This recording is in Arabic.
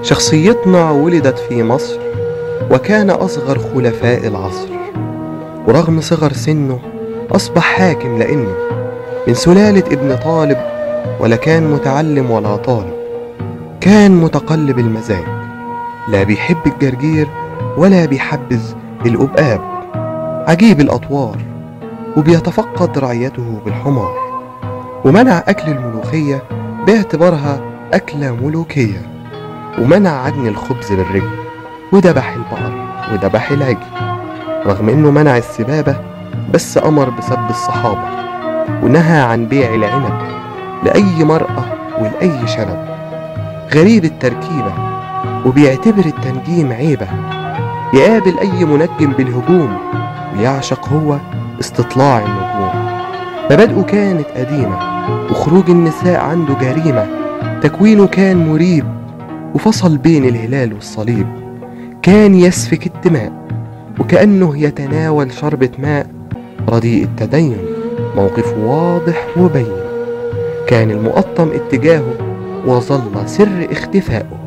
شخصيتنا ولدت في مصر، وكان أصغر خلفاء العصر، ورغم صغر سنه أصبح حاكم لأنه من سلالة ابن طالب، ولا كان متعلم ولا طالب. كان متقلب المزاج، لا بيحب الجرجير ولا بيحبذ الأبقاب، عجيب الأطوار، وبيتفقد رعيته بالحمار، ومنع أكل الملوخية باعتبارها أكلة ملوكية، ومنع عجن الخبز بالرجل، وذبح البقر وذبح العجل. رغم انه منع السبابة، بس امر بسب الصحابة، ونهى عن بيع العنب لأي مرأة ولأي شنب. غريب التركيبة، وبيعتبر التنجيم عيبة، يقابل أي منجم بالهجوم، ويعشق هو استطلاع النجوم. مبادئه كانت قديمة، وخروج النساء عنده جريمة. تكوينه كان مريب، وفصل بين الهلال والصليب. كان يسفك الدماء، وكأنه يتناول شربة ماء. رديء التدين، موقفه واضح وبين. كان المقطم اتجاهه، وظل سر اختفائه